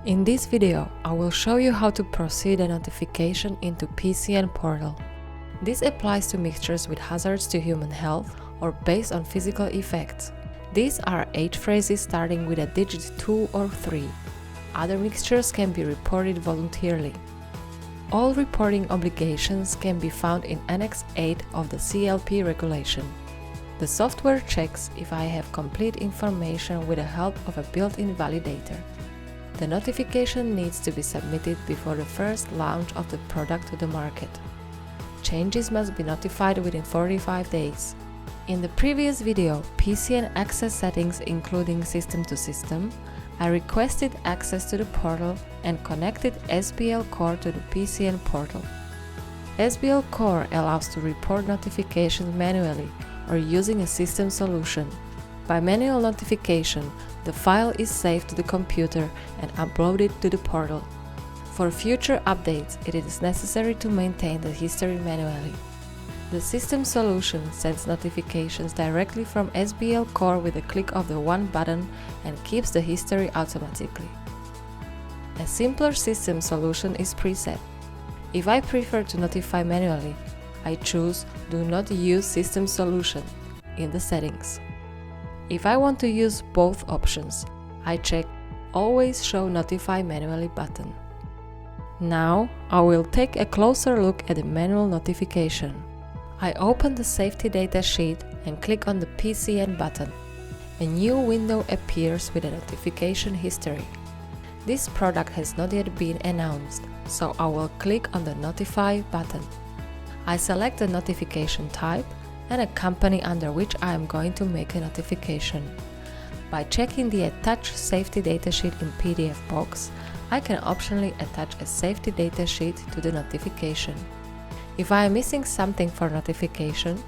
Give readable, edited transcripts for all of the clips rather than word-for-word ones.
In this video, I will show you how to proceed a notification into PCN portal. This applies to mixtures with hazards to human health or based on physical effects. These are age phrases starting with a digit 2 or 3. Other mixtures can be reported voluntarily. All reporting obligations can be found in Annex 8 of the CLP regulation. The software checks if I have complete information with the help of a built-in validator. The notification needs to be submitted before the first launch of the product to the market. Changes must be notified within 45 days. In the previous video, PCN access settings including system to system, I requested access to the portal and connected SBL Core to the PCN portal. SBL Core allows to report notifications manually or using a system solution. By manual notification, the file is saved to the computer and uploaded to the portal. For future updates, it is necessary to maintain the history manually. The system solution sends notifications directly from SBL Core with a click of the one button and keeps the history automatically. A simpler system solution is preset. If I prefer to notify manually, I choose Do Not Use System Solution in the settings. If I want to use both options, I check Always Show Notify Manually button. Now, I will take a closer look at the manual notification. I open the safety data sheet and click on the PCN button. A new window appears with a notification history. This product has not yet been announced, so I will click on the Notify button. I select the notification type and a company under which I am going to make a notification. By checking the Attach Safety Datasheet in PDF box, I can optionally attach a safety datasheet to the notification. If I am missing something for notification,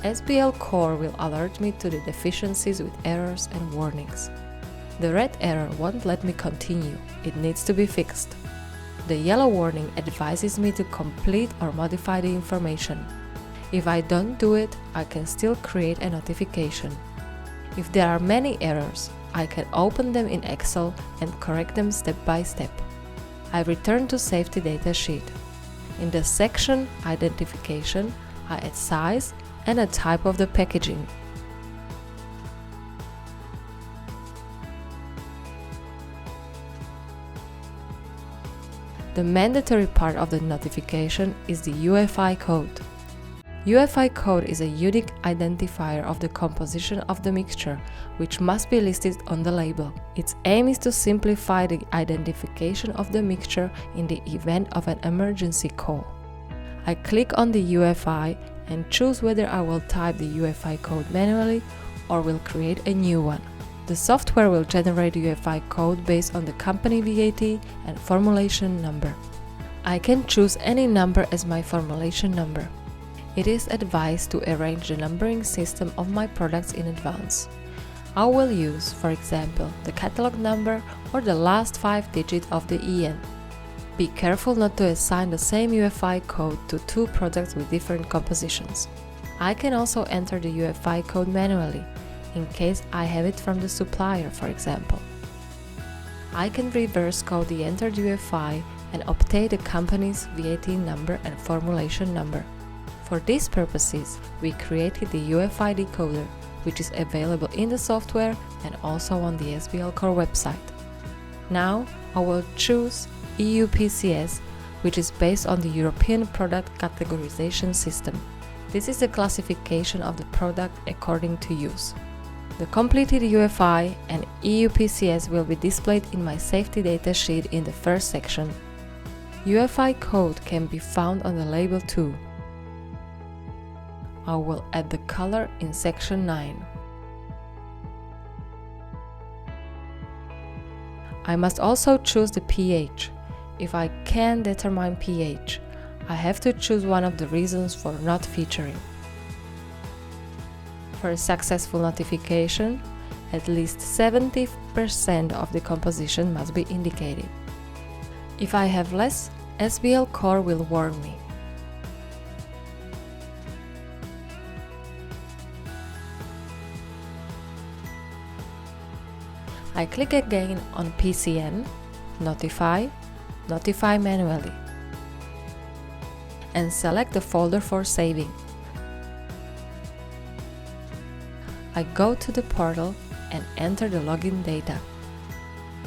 SBL Core will alert me to the deficiencies with errors and warnings. The red error won't let me continue, it needs to be fixed. The yellow warning advises me to complete or modify the information. If I don't do it, I can still create a notification. If there are many errors, I can open them in Excel and correct them step by step. I return to Safety Data Sheet. In the section Identification, I add size and a type of the packaging. The mandatory part of the notification is the UFI code. UFI code is a unique identifier of the composition of the mixture, which must be listed on the label. Its aim is to simplify the identification of the mixture in the event of an emergency call. I click on the UFI and choose whether I will type the UFI code manually or will create a new one. The software will generate UFI code based on the company VAT and formulation number. I can choose any number as my formulation number. It is advised to arrange the numbering system of my products in advance. I will use, for example, the catalog number or the last 5 digits of the EN. Be careful not to assign the same UFI code to two products with different compositions. I can also enter the UFI code manually, in case I have it from the supplier, for example. I can reverse code the entered UFI and obtain the company's VAT number and formulation number. For these purposes, we created the UFI decoder, which is available in the software and also on the SBL Core website. Now, I will choose EU PCS, which is based on the European Product Categorization System. This is the classification of the product according to use. The completed UFI and EU PCS will be displayed in my safety data sheet in the first section. UFI code can be found on the label too. I will add the color in section 9. I must also choose the pH. If I can determine pH, I have to choose one of the reasons for not featuring. For a successful notification, at least 70% of the composition must be indicated. If I have less, SBL Core will warn me. I click again on PCN Notify, Notify manually, and select the folder for saving. I go to the portal and enter the login data.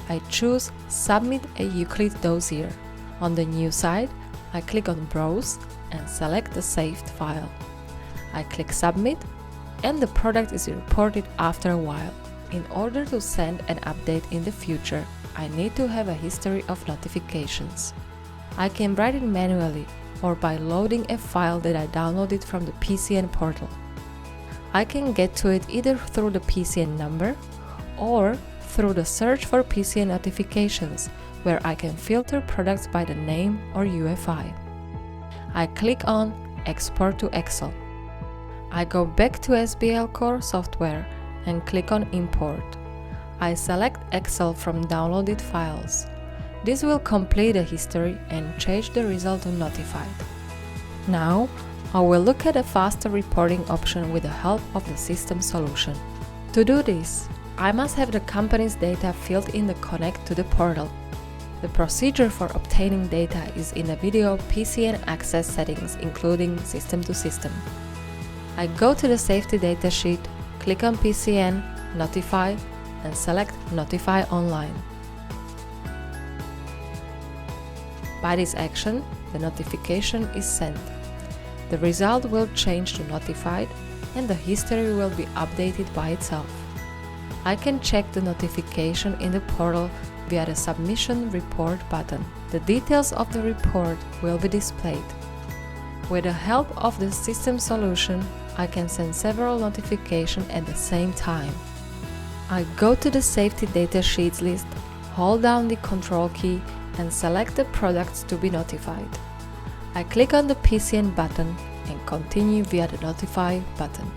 I choose Submit a Euclid dossier. On the new side, I click on Browse and select the saved file. I click Submit, and the product is reported after a while. In order to send an update in the future, I need to have a history of notifications. I can write it manually or by loading a file that I downloaded from the PCN portal. I can get to it either through the PCN number or through the search for PCN notifications, where I can filter products by the name or UFI. I click on Export to Excel. I go back to SBL Core software and click on Import. I select Excel from downloaded files. This will complete the history and change the result to notified. Now, I will look at a faster reporting option with the help of the system solution. To do this, I must have the company's data filled in the connect to the portal. The procedure for obtaining data is in the video PCN access settings, including system to system. I go to the safety data sheet, click on PCN, Notify, and select Notify Online. By this action, the notification is sent. The result will change to notified, and the history will be updated by itself. I can check the notification in the portal via the Submission Report button. The details of the report will be displayed. With the help of the system solution, I can send several notifications at the same time. I go to the Safety Data Sheets list, hold down the Control key, and select the products to be notified. I click on the PCN button and continue via the Notify button.